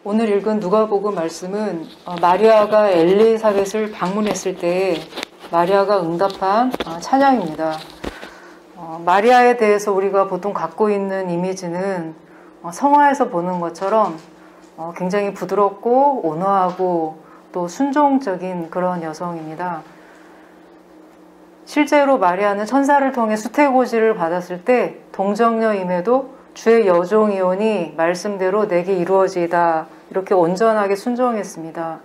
오늘 읽은 누가복음 말씀은 마리아가 엘리사벳을 방문했을 때 마리아가 응답한 찬양입니다. 마리아에 대해서 우리가 보통 갖고 있는 이미지는 성화에서 보는 것처럼 굉장히 부드럽고 온화하고 또 순종적인 그런 여성입니다. 실제로 마리아는 천사를 통해 수태고지를 받았을 때 동정녀임에도 주의 여종이오니 말씀대로 내게 이루어지이다 이렇게 온전하게 순종했습니다.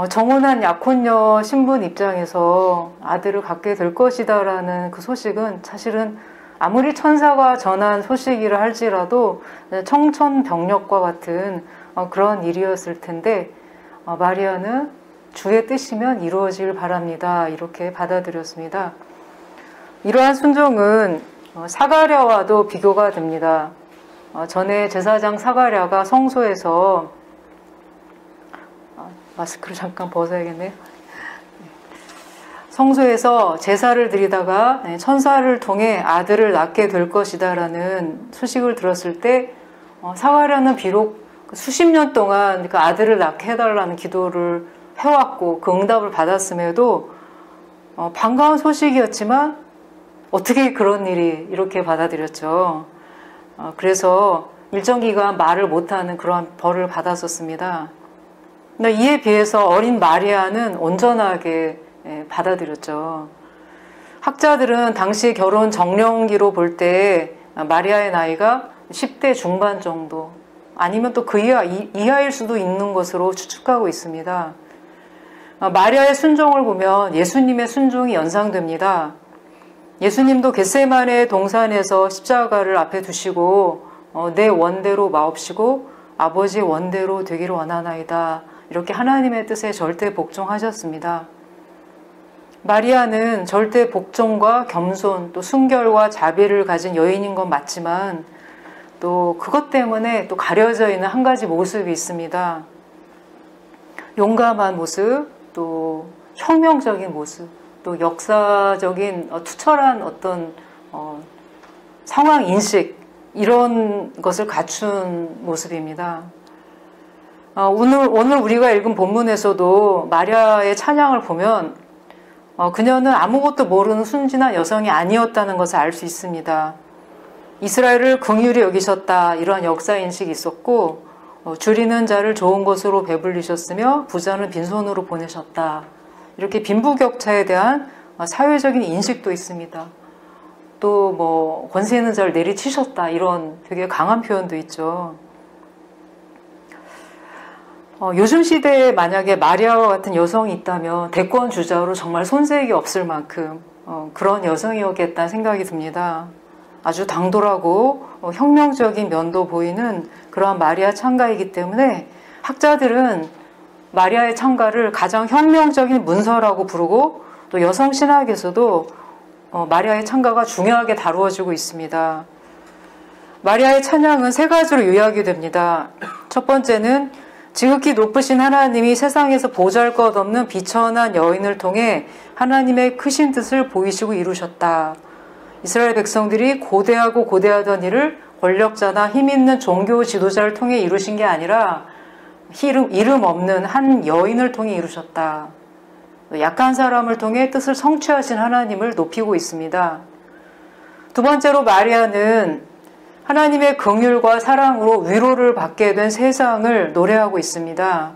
정혼한 약혼녀 신분 입장에서 아들을 갖게 될 것이다 라는 그 소식은 사실은 아무리 천사가 전한 소식이라 할지라도 청천벽력과 같은 그런 일이었을 텐데 마리아는 주의 뜻이면 이루어질 바랍니다 이렇게 받아들였습니다. 이러한 순종은 사가랴와도 비교가 됩니다. 전에 제사장 사가랴가 성소에서 마스크를 잠깐 벗어야겠네요. 성소에서 제사를 드리다가 천사를 통해 아들을 낳게 될 것이다 라는 소식을 들었을 때 사가랴는 비록 수십 년 동안 그 아들을 낳게 해달라는 기도를 해왔고 그 응답을 받았음에도 반가운 소식이었지만 어떻게 그런 일이 이렇게 받아들였죠. 그래서 일정 기간 말을 못하는 그런 벌을 받았었습니다. 이에 비해서 어린 마리아는 온전하게 받아들였죠. 학자들은 당시 결혼 정령기로 볼 때 마리아의 나이가 10대 중반 정도 아니면 또 그 이하일 수도 있는 것으로 추측하고 있습니다. 마리아의 순종을 보면 예수님의 순종이 연상됩니다. 예수님도 겟세마네 동산에서 십자가를 앞에 두시고 내 원대로 마옵시고 아버지 원대로 되기를 원하나이다 이렇게 하나님의 뜻에 절대 복종하셨습니다. 마리아는 절대 복종과 겸손 또 순결과 자비를 가진 여인인 건 맞지만 또 그것 때문에 또 가려져 있는 한 가지 모습이 있습니다. 용감한 모습 또 혁명적인 모습 또 역사적인 투철한 어떤 상황 인식 이런 것을 갖춘 모습입니다. 오늘 우리가 읽은 본문에서도 마리아의 찬양을 보면 그녀는 아무것도 모르는 순진한 여성이 아니었다는 것을 알 수 있습니다. 이스라엘을 긍휼히 여기셨다 이러한 역사 인식이 있었고 줄이는 자를 좋은 것으로 배불리셨으며 부자는 빈손으로 보내셨다. 이렇게 빈부격차에 대한 사회적인 인식도 있습니다. 또 권세 있는 자를 내리치셨다 이런 되게 강한 표현도 있죠. 요즘 시대에 만약에 마리아와 같은 여성이 있다면 대권 주자로 정말 손색이 없을 만큼 그런 여성이었겠다는 생각이 듭니다. 아주 당돌하고 혁명적인 면도 보이는 그러한 마리아 찬가이기 때문에 학자들은 마리아의 찬가를 가장 혁명적인 문서라고 부르고 또 여성 신학에서도 마리아의 찬가가 중요하게 다루어지고 있습니다. 마리아의 찬양은 세 가지로 요약이 됩니다. 첫 번째는 지극히 높으신 하나님이 세상에서 보잘것없는 비천한 여인을 통해 하나님의 크신 뜻을 보이시고 이루셨다. 이스라엘 백성들이 고대하고 고대하던 일을 권력자나 힘있는 종교 지도자를 통해 이루신 게 아니라 이름 없는 한 여인을 통해 이루셨다. 약한 사람을 통해 뜻을 성취하신 하나님을 높이고 있습니다. 두 번째로 마리아는 하나님의 긍휼과 사랑으로 위로를 받게 된 세상을 노래하고 있습니다.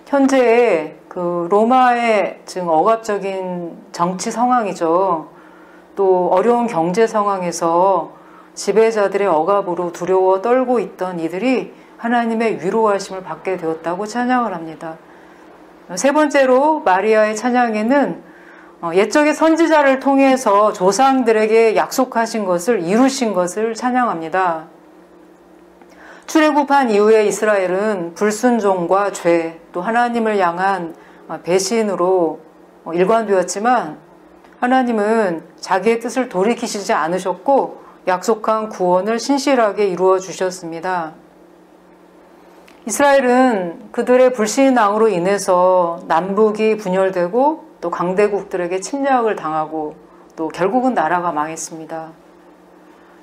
현재의 그 로마의 지금 억압적인 정치 상황이죠. 또 어려운 경제 상황에서 지배자들의 억압으로 두려워 떨고 있던 이들이 하나님의 위로하심을 받게 되었다고 찬양을 합니다. 세 번째로 마리아의 찬양에는 옛적의 선지자를 통해서 조상들에게 약속하신 것을 이루신 것을 찬양합니다. 출애굽한 이후에 이스라엘은 불순종과 죄, 또 하나님을 향한 배신으로 일관되었지만 하나님은 자기의 뜻을 돌이키시지 않으셨고 약속한 구원을 신실하게 이루어 주셨습니다. 이스라엘은 그들의 불신앙으로 인해서 남북이 분열되고 또 강대국들에게 침략을 당하고 또 결국은 나라가 망했습니다.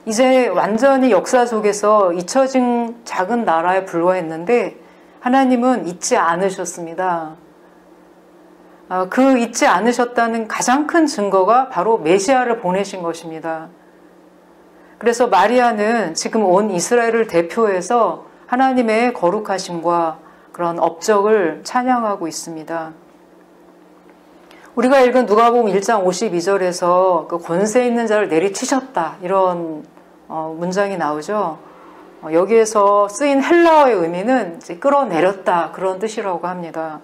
이제 완전히 역사 속에서 잊혀진 작은 나라에 불과했는데 하나님은 잊지 않으셨습니다. 그 잊지 않으셨다는 가장 큰 증거가 바로 메시아를 보내신 것입니다. 그래서 마리아는 지금 온 이스라엘을 대표해서 하나님의 거룩하심과 그런 업적을 찬양하고 있습니다. 우리가 읽은 누가복음 1장 52절에서 그 권세 있는 자를 내리치셨다 이런 문장이 나오죠. 여기에서 쓰인 헬라어의 의미는 이제 끌어내렸다 그런 뜻이라고 합니다.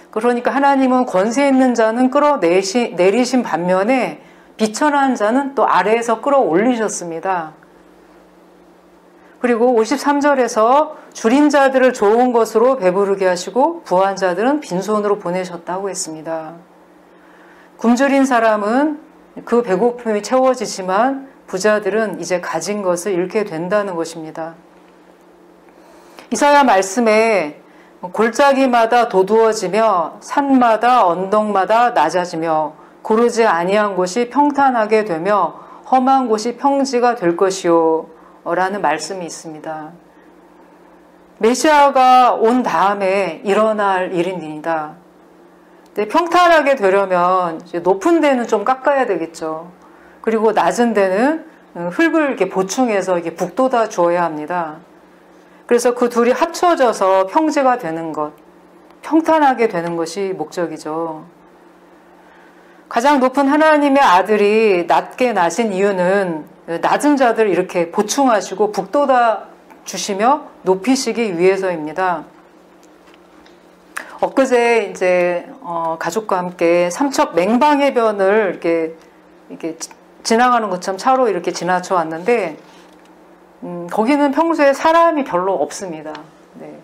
그러니까 하나님은 권세 있는 자는 끌어내리신 반면에 비천한 자는 또 아래에서 끌어올리셨습니다. 그리고 53절에서 줄인 자들을 좋은 것으로 배부르게 하시고 부한 자들은 빈손으로 보내셨다고 했습니다. 굶주린 사람은 그 배고픔이 채워지지만 부자들은 이제 가진 것을 잃게 된다는 것입니다. 이사야 말씀에 골짜기마다 도두어지며 산마다 언덕마다 낮아지며 고르지 아니한 곳이 평탄하게 되며 험한 곳이 평지가 될 것이요 라는 말씀이 있습니다. 메시아가 온 다음에 일어날 일입니다. 평탄하게 되려면 높은 데는 좀 깎아야 되겠죠. 그리고 낮은 데는 흙을 이렇게 보충해서 이렇게 북돋아 주어야 합니다. 그래서 그 둘이 합쳐져서 평지가 되는 것, 평탄하게 되는 것이 목적이죠. 가장 높은 하나님의 아들이 낮게 나신 이유는 낮은 자들을 이렇게 보충하시고 북돋아 주시며 높이시기 위해서입니다. 엊그제 이제 가족과 함께 삼척 맹방해변을 이렇게 지나가는 것처럼 차로 이렇게 지나쳐 왔는데 거기는 평소에 사람이 별로 없습니다. 네.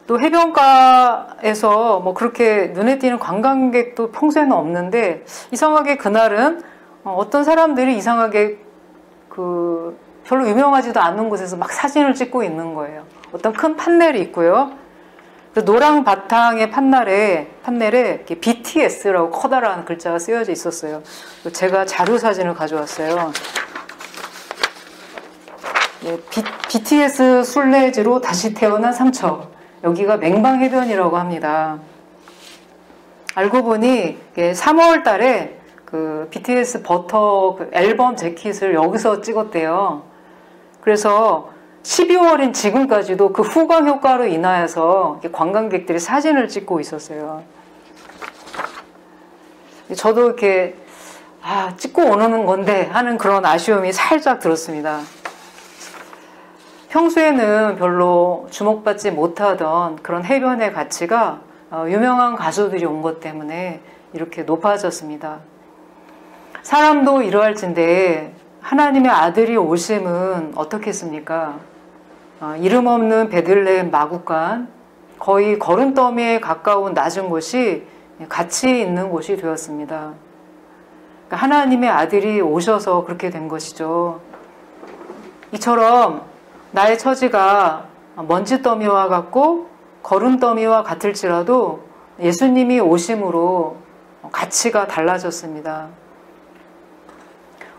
또 해변가에서 뭐 그렇게 눈에 띄는 관광객도 평소에는 없는데 이상하게 그날은 어떤 사람들이 이상하게 그 별로 유명하지도 않은 곳에서 막 사진을 찍고 있는 거예요. 어떤 큰 판넬이 있고요. 그 노랑 바탕의 판넬에 BTS라고 커다란 글자가 쓰여져 있었어요. 제가 자료 사진을 가져왔어요. 네, BTS 순례지로 다시 태어난 삼척. 여기가 맹방해변이라고 합니다. 알고 보니 3월 달에 그 BTS 버터 그 앨범 재킷을 여기서 찍었대요. 그래서 12월인 지금까지도 그 후광 효과로 인하여서 관광객들이 사진을 찍고 있었어요. 저도 이렇게 찍고 오는 건데 하는 그런 아쉬움이 살짝 들었습니다. 평소에는 별로 주목받지 못하던 그런 해변의 가치가 유명한 가수들이 온 것 때문에 이렇게 높아졌습니다. 사람도 이러할진데 하나님의 아들이 오심은 어떻겠습니까? 이름 없는 베들레헴 마구간, 거의 걸음더미에 가까운 낮은 곳이 가치 있는 곳이 되었습니다. 그러니까 하나님의 아들이 오셔서 그렇게 된 것이죠. 이처럼 나의 처지가 먼지더미와 같고 걸음더미와 같을지라도 예수님이 오심으로 가치가 달라졌습니다.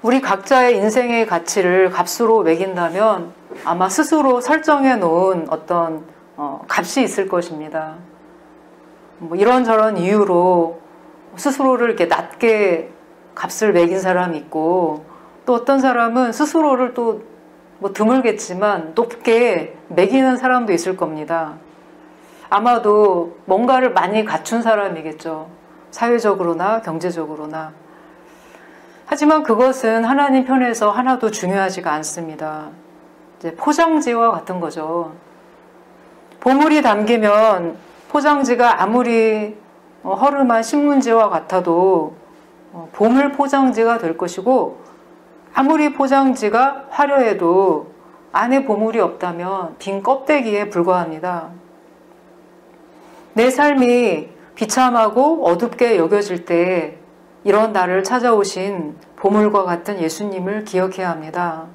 우리 각자의 인생의 가치를 값으로 매긴다면 아마 스스로 설정해 놓은 어떤 값이 있을 것입니다. 뭐 이런저런 이유로 스스로를 이렇게 낮게 값을 매긴 사람이 있고 또 어떤 사람은 스스로를 또 뭐 드물겠지만 높게 매기는 사람도 있을 겁니다. 아마도 뭔가를 많이 갖춘 사람이겠죠. 사회적으로나 경제적으로나. 하지만 그것은 하나님 편에서 하나도 중요하지가 않습니다. 이제 포장지와 같은 거죠. 보물이 담기면 포장지가 아무리 허름한 신문지와 같아도 보물 포장지가 될 것이고 아무리 포장지가 화려해도 안에 보물이 없다면 빈 껍데기에 불과합니다. 내 삶이 비참하고 어둡게 여겨질 때 이런 나를 찾아오신 보물과 같은 예수님을 기억해야 합니다.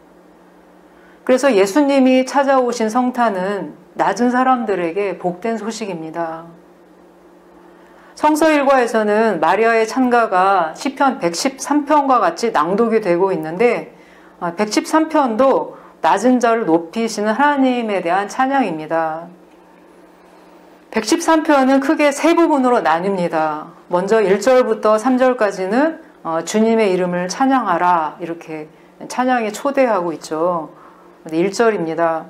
그래서 예수님이 찾아오신 성탄은 낮은 사람들에게 복된 소식입니다. 성서 일과에서는 마리아의 찬가가 시편 113편과 같이 낭독이 되고 있는데 113편도 낮은 자를 높이시는 하나님에 대한 찬양입니다. 113편은 크게 세 부분으로 나뉩니다. 먼저 1절부터 3절까지는 주님의 이름을 찬양하라, 이렇게 찬양에 초대하고 있죠. 1절입니다.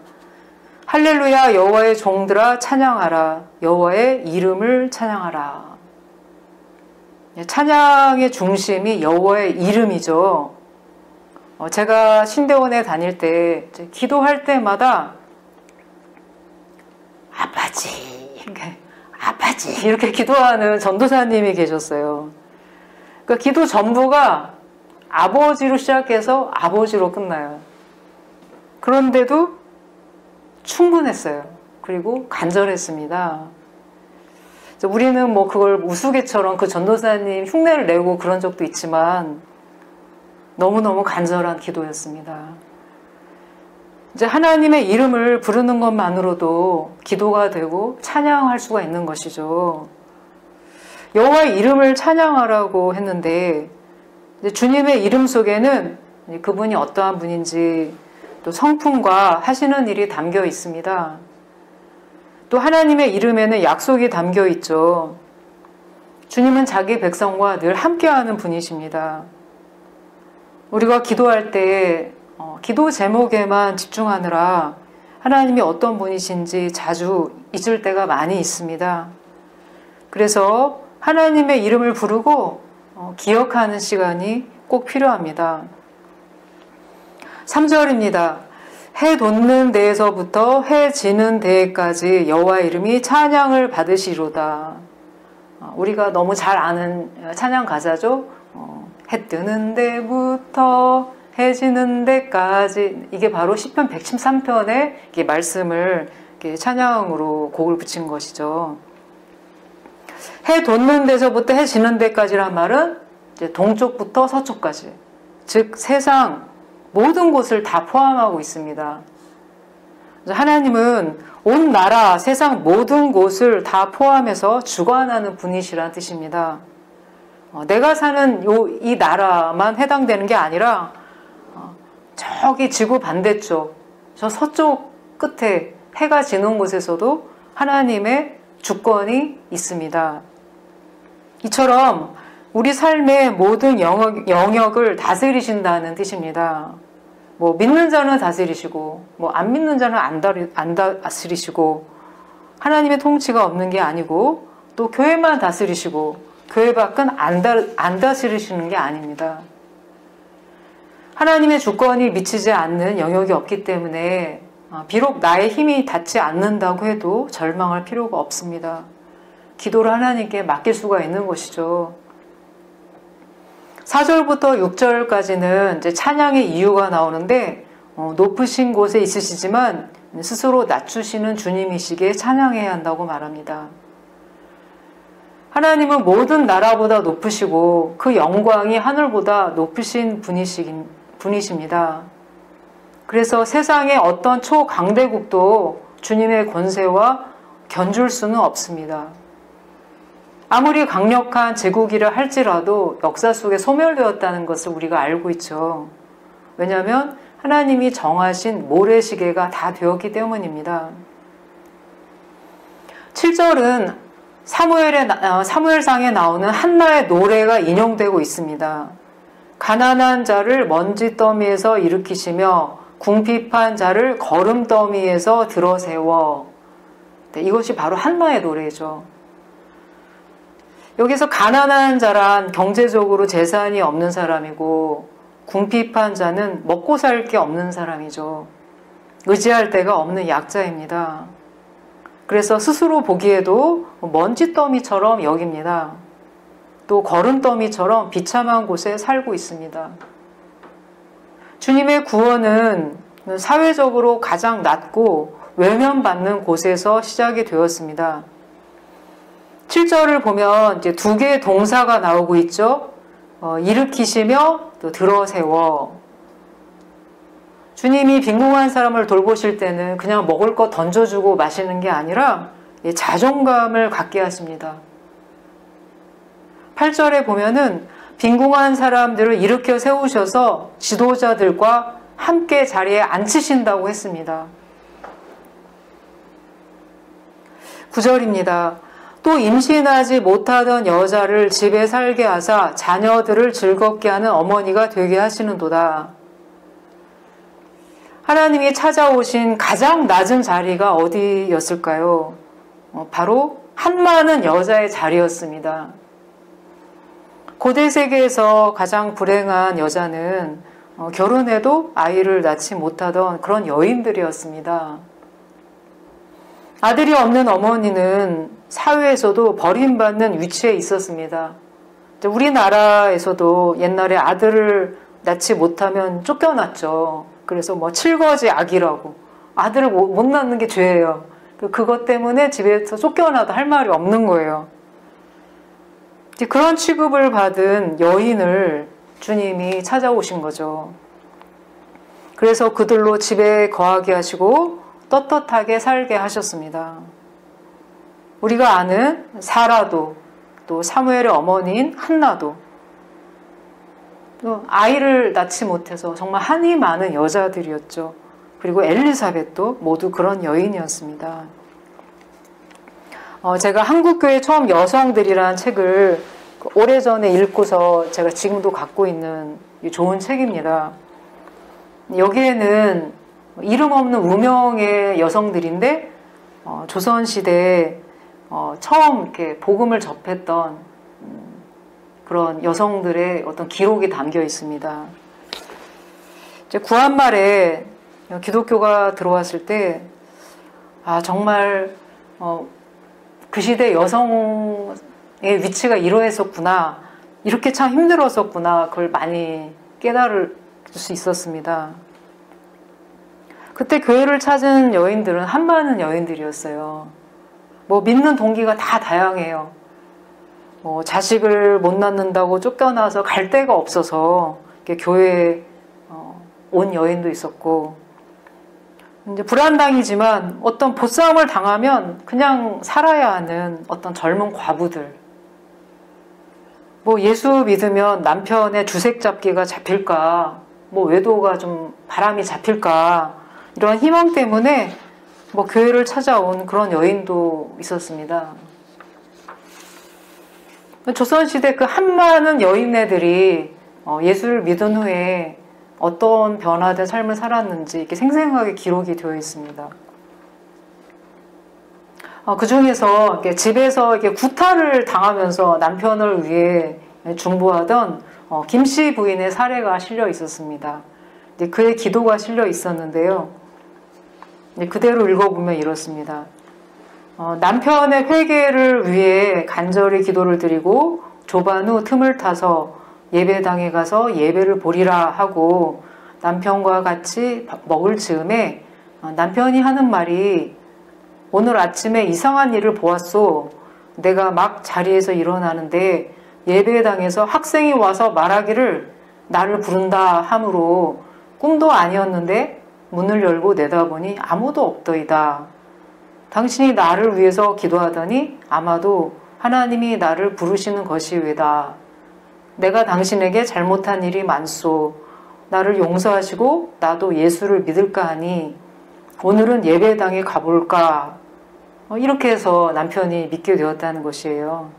할렐루야, 여호와의 종들아 찬양하라, 여호와의 이름을 찬양하라. 찬양의 중심이 여호와의 이름이죠. 제가 신대원에 다닐 때 기도할 때마다 아빠지 이렇게 기도하는 전도사님이 계셨어요. 그러니까 기도 전부가 아버지로 시작해서 아버지로 끝나요. 그런데도 충분했어요. 그리고 간절했습니다. 우리는 뭐 그걸 우스개처럼 그 전도사님 흉내를 내고 그런 적도 있지만 너무너무 간절한 기도였습니다. 이제 하나님의 이름을 부르는 것만으로도 기도가 되고 찬양할 수가 있는 것이죠. 여호와의 이름을 찬양하라고 했는데 이제 주님의 이름 속에는 그분이 어떠한 분인지 또 성품과 하시는 일이 담겨 있습니다. 또 하나님의 이름에는 약속이 담겨 있죠. 주님은 자기 백성과 늘 함께하는 분이십니다. 우리가 기도할 때 기도 제목에만 집중하느라 하나님이 어떤 분이신지 자주 잊을 때가 많이 있습니다. 그래서 하나님의 이름을 부르고 기억하는 시간이 꼭 필요합니다. 3절입니다. 해 돋는 데에서부터 해 지는 데까지 여호와의 이름이 찬양을 받으시로다. 우리가 너무 잘 아는 찬양 가사죠. 해 뜨는 데부터 해 지는 데까지, 이게 바로 시편 113편의 말씀을 찬양으로 곡을 붙인 것이죠. 해 돋는 데서부터 해 지는 데까지란 말은 이제 동쪽부터 서쪽까지, 즉 세상 모든 곳을 다 포함하고 있습니다. 하나님은 온 나라, 세상 모든 곳을 다 포함해서 주관하는 분이시라는 뜻입니다. 내가 사는 이 나라만 해당되는 게 아니라 저기 지구 반대쪽, 저 서쪽 끝에 해가 지는 곳에서도 하나님의 주권이 있습니다. 이처럼 우리 삶의 모든 영역을 다스리신다는 뜻입니다. 뭐 믿는 자는 다스리시고 뭐 안 믿는 자는 안 다스리시고, 하나님의 통치가 없는 게 아니고 또 교회만 다스리시고 교회 밖은 안 다스리시는 게 아닙니다. 하나님의 주권이 미치지 않는 영역이 없기 때문에 비록 나의 힘이 닿지 않는다고 해도 절망할 필요가 없습니다. 기도를 하나님께 맡길 수가 있는 것이죠. 4절부터 6절까지는 이제 찬양의 이유가 나오는데 높으신 곳에 있으시지만 스스로 낮추시는 주님이시기에 찬양해야 한다고 말합니다. 하나님은 모든 나라보다 높으시고 그 영광이 하늘보다 높으신 분이십니다. 그래서 세상의 어떤 초강대국도 주님의 권세와 견줄 수는 없습니다. 아무리 강력한 제국이라 할지라도 역사 속에 소멸되었다는 것을 우리가 알고 있죠. 왜냐하면 하나님이 정하신 모래시계가 다 되었기 때문입니다. 7절은 사무엘상에 나오는 한나의 노래가 인용되고 있습니다. 가난한 자를 먼지더미에서 일으키시며 궁핍한 자를 거름더미에서 들어세워. 네, 이것이 바로 한나의 노래죠. 여기서 가난한 자란 경제적으로 재산이 없는 사람이고, 궁핍한 자는 먹고 살 게 없는 사람이죠. 의지할 데가 없는 약자입니다. 그래서 스스로 보기에도 먼지더미처럼 여깁니다. 또 거름더미처럼 비참한 곳에 살고 있습니다. 주님의 구원은 사회적으로 가장 낮고 외면받는 곳에서 시작이 되었습니다. 7절을 보면 이제 두 개의 동사가 나오고 있죠. 일으키시며 또 들어세워. 주님이 빈궁한 사람을 돌보실 때는 그냥 먹을 거 던져주고 마시는 게 아니라 자존감을 갖게 하십니다. 8절에 보면은 빈궁한 사람들을 일으켜 세우셔서 지도자들과 함께 자리에 앉히신다고 했습니다. 9절입니다. 또 임신하지 못하던 여자를 집에 살게 하사 자녀들을 즐겁게 하는 어머니가 되게 하시는도다. 하나님이 찾아오신 가장 낮은 자리가 어디였을까요? 바로 한많은 여자의 자리였습니다. 고대 세계에서 가장 불행한 여자는 결혼해도 아이를 낳지 못하던 그런 여인들이었습니다. 아들이 없는 어머니는 사회에서도 버림받는 위치에 있었습니다. 우리나라에서도 옛날에 아들을 낳지 못하면 쫓겨났죠. 그래서 뭐 칠거지 아기라고, 아들을 못 낳는 게 죄예요. 그것 때문에 집에서 쫓겨나도 할 말이 없는 거예요. 그런 취급을 받은 여인을 주님이 찾아오신 거죠. 그래서 그들로 집에 거하게 하시고 떳떳하게 살게 하셨습니다. 우리가 아는 사라도, 또 사무엘의 어머니인 한나도, 또 아이를 낳지 못해서 정말 한이 많은 여자들이었죠. 그리고 엘리사벳도 모두 그런 여인이었습니다. 제가 한국교회 처음 여성들이라는 책을 오래전에 읽고서 제가 지금도 갖고 있는 좋은 책입니다. 여기에는 이름 없는 무명의 여성들인데 조선시대에 처음 이렇게 복음을 접했던 그런 여성들의 어떤 기록이 담겨 있습니다. 이제 구한말에 기독교가 들어왔을 때 정말 그 시대 여성의 위치가 이러했었구나, 이렇게 참 힘들었었구나, 그걸 많이 깨달을 수 있었습니다. 그때 교회를 찾은 여인들은 한많은 여인들이었어요. 믿는 동기가 다 다양해요. 자식을 못 낳는다고 쫓겨나서 갈 데가 없어서 교회에 온 여인도 있었고, 이제 불안당이지만 어떤 보쌈을 당하면 그냥 살아야 하는 어떤 젊은 과부들, 예수 믿으면 남편의 주색 잡기가 잡힐까, 외도가 좀 바람이 잡힐까, 이런 희망 때문에 교회를 찾아온 그런 여인도 있었습니다. 조선시대 그 한많은 여인네들이 예수를 믿은 후에 어떤 변화된 삶을 살았는지 이렇게 생생하게 기록이 되어 있습니다. 그 중에서 집에서 이렇게 구타를 당하면서 남편을 위해 중보하던 김씨 부인의 사례가 실려 있었습니다. 그의 기도가 실려 있었는데요. 그대로 읽어보면 이렇습니다. 남편의 회개를 위해 간절히 기도를 드리고 조반 후 틈을 타서 예배당에 가서 예배를 보리라 하고 남편과 같이 먹을 즈음에 남편이 하는 말이, 오늘 아침에 이상한 일을 보았소. 내가 막 자리에서 일어나는데 예배당에서 학생이 와서 말하기를 나를 부른다 하므로 꿈도 아니었는데 문을 열고 내다보니 아무도 없더이다. 당신이 나를 위해서 기도하더니 아마도 하나님이 나를 부르시는 것이외다. 내가 당신에게 잘못한 일이 많소. 나를 용서하시고 나도 예수를 믿을까 하니 오늘은 예배당에 가볼까. 이렇게 해서 남편이 믿게 되었다는 것이에요.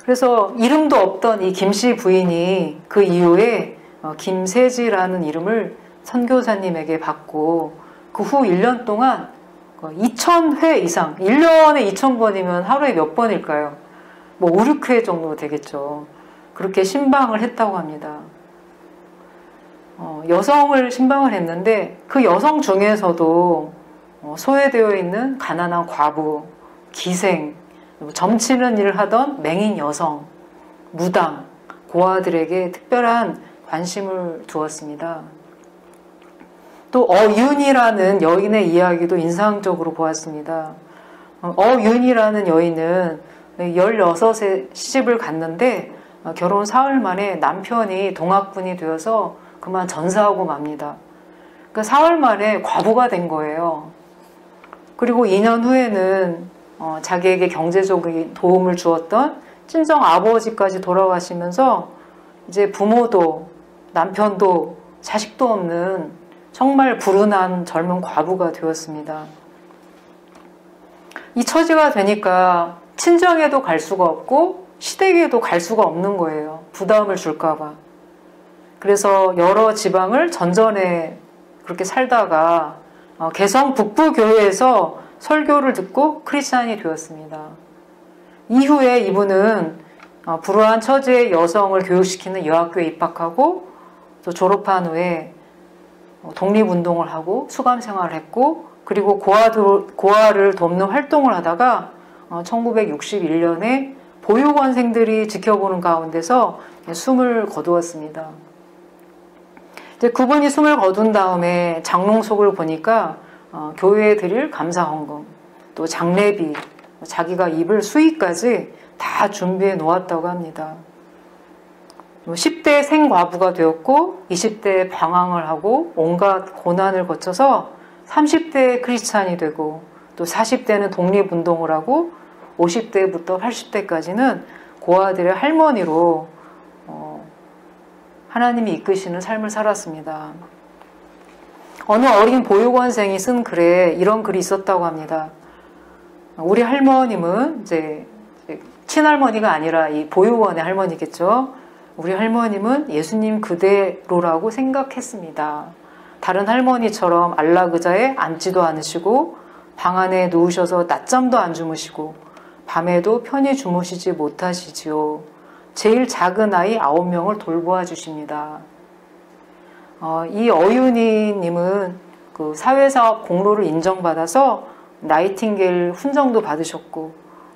그래서 이름도 없던 이 김씨 부인이 그 이후에 김세지라는 이름을 선교사님에게 받고 그 후 1년 동안 2000회 이상, 1년에 2000번이면 하루에 몇 번일까요? 5, 6회 정도 되겠죠. 그렇게 신방을 했다고 합니다. 여성을 신방을 했는데 그 여성 중에서도 소외되어 있는 가난한 과부, 기생, 점치는 일을 하던 맹인 여성, 무당, 고아들에게 특별한 관심을 두었습니다. 또 어윤이라는 여인의 이야기도 인상적으로 보았습니다. 어윤이라는 여인은 16에 시집을 갔는데 결혼 사흘 만에 남편이 동학군이 되어서 그만 전사하고 맙니다. 그 사흘 만에 과부가 된 거예요. 그리고 2년 후에는 자기에게 경제적인 도움을 주었던 친정 아버지까지 돌아가시면서 이제 부모도 남편도 자식도 없는 정말 불운한 젊은 과부가 되었습니다. 이 처지가 되니까 친정에도 갈 수가 없고 시댁에도 갈 수가 없는 거예요. 부담을 줄까 봐. 그래서 여러 지방을 전전에 그렇게 살다가 개성 북부교회에서 설교를 듣고 크리스찬이 되었습니다. 이후에 이분은 불우한 처지의 여성을 교육시키는 여학교에 입학하고 또 졸업한 후에 독립운동을 하고 수감생활을 했고 그리고 고아를 돕는 활동을 하다가 1961년에 보육원생들이 지켜보는 가운데서 숨을 거두었습니다. 이제 그분이 숨을 거둔 다음에 장롱속을 보니까 교회에 드릴 감사헌금, 또 장례비, 자기가 입을 수의까지 다 준비해 놓았다고 합니다. 10대 생과부가 되었고 20대에 방황을 하고 온갖 고난을 거쳐서 30대에 크리스찬이 되고 또 40대는 독립운동을 하고 50대부터 80대까지는 고아들의 할머니로 하나님이 이끄시는 삶을 살았습니다. 어느 어린 보육원생이 쓴 글에 이런 글이 있었다고 합니다. 우리 할머님은 이제 친할머니가 아니라 이 보육원의 할머니겠죠. 우리 할머님은 예수님 그대로라고 생각했습니다. 다른 할머니처럼 안락의자에 앉지도 않으시고 방 안에 누우셔서 낮잠도 안 주무시고 밤에도 편히 주무시지 못하시지요. 제일 작은 아이 9명을 돌보아 주십니다. 이 어윤희 님은 그 사회사업 공로를 인정받아서 나이팅게일 훈장도 받으셨고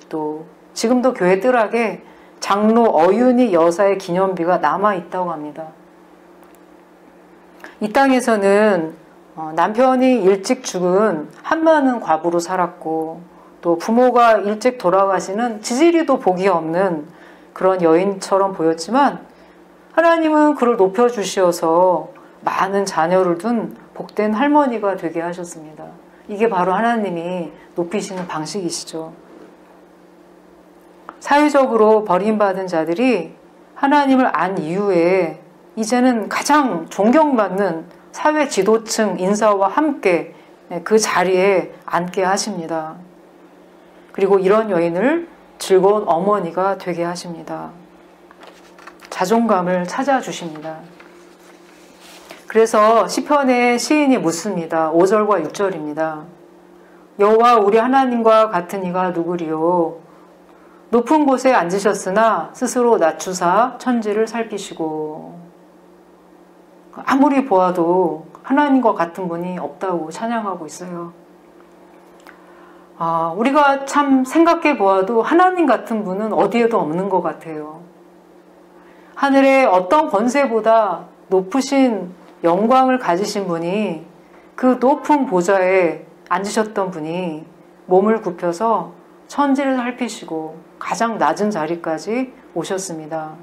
또 지금도 교회 뜰학에 장로 어윤희 여사의 기념비가 남아있다고 합니다. 이 땅에서는 남편이 일찍 죽은 한많은 과부로 살았고 또 부모가 일찍 돌아가시는 지지리도 복이 없는 그런 여인처럼 보였지만 하나님은 그를 높여주셔서 많은 자녀를 둔 복된 할머니가 되게 하셨습니다. 이게 바로 하나님이 높이시는 방식이시죠. 사회적으로 버림받은 자들이 하나님을 안 이후에 이제는 가장 존경받는 사회 지도층 인사와 함께 그 자리에 앉게 하십니다. 그리고 이런 여인을 즐거운 어머니가 되게 하십니다. 자존감을 찾아주십니다. 그래서 시편의 시인이 묻습니다. 5절과 6절입니다. 여호와 우리 하나님과 같은 이가 누구리요? 높은 곳에 앉으셨으나 스스로 낮추사 천지를 살피시고 아무리 보아도 하나님과 같은 분이 없다고 찬양하고 있어요. 우리가 참 생각해 보아도 하나님 같은 분은 어디에도 없는 것 같아요. 하늘의 어떤 권세보다 높으신 영광을 가지신 분이 그 높은 보좌에 앉으셨던 분이 몸을 굽혀서 천지를 살피시고 가장 낮은 자리까지 오셨습니다.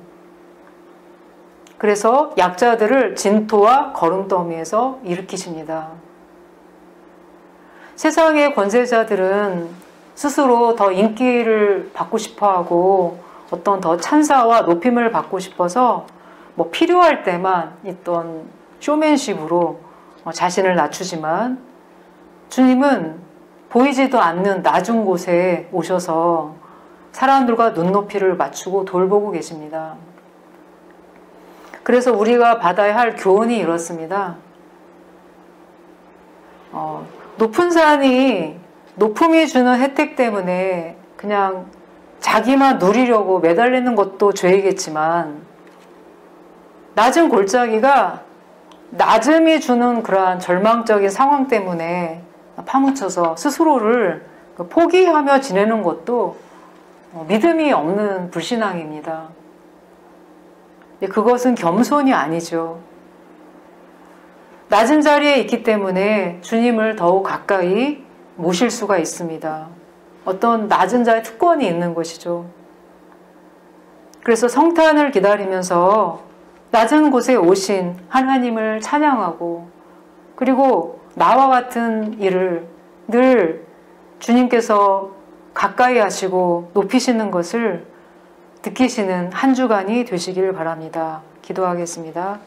그래서 약자들을 진토와 거름더미에서 일으키십니다. 세상의 권세자들은 스스로 더 인기를 받고 싶어하고 어떤 더 찬사와 높임을 받고 싶어서 필요할 때만 있던 쇼맨십으로 자신을 낮추지만 주님은 보이지도 않는 낮은 곳에 오셔서 사람들과 눈높이를 맞추고 돌보고 계십니다. 그래서 우리가 받아야 할 교훈이 이렇습니다. 높은 산이 높음이 주는 혜택 때문에 그냥 자기만 누리려고 매달리는 것도 죄이겠지만 낮은 골짜기가 낮음이 주는 그러한 절망적인 상황 때문에 파묻혀서 스스로를 포기하며 지내는 것도 믿음이 없는 불신앙입니다. 그것은 겸손이 아니죠. 낮은 자리에 있기 때문에 주님을 더욱 가까이 모실 수가 있습니다. 어떤 낮은 자의 특권이 있는 것이죠. 그래서 성탄을 기다리면서 낮은 곳에 오신 하나님을 찬양하고 그리고 나와 같은 일을 늘 주님께서 가까이 하시고 높이시는 것을 느끼시는 한 주간이 되시길 바랍니다. 기도하겠습니다.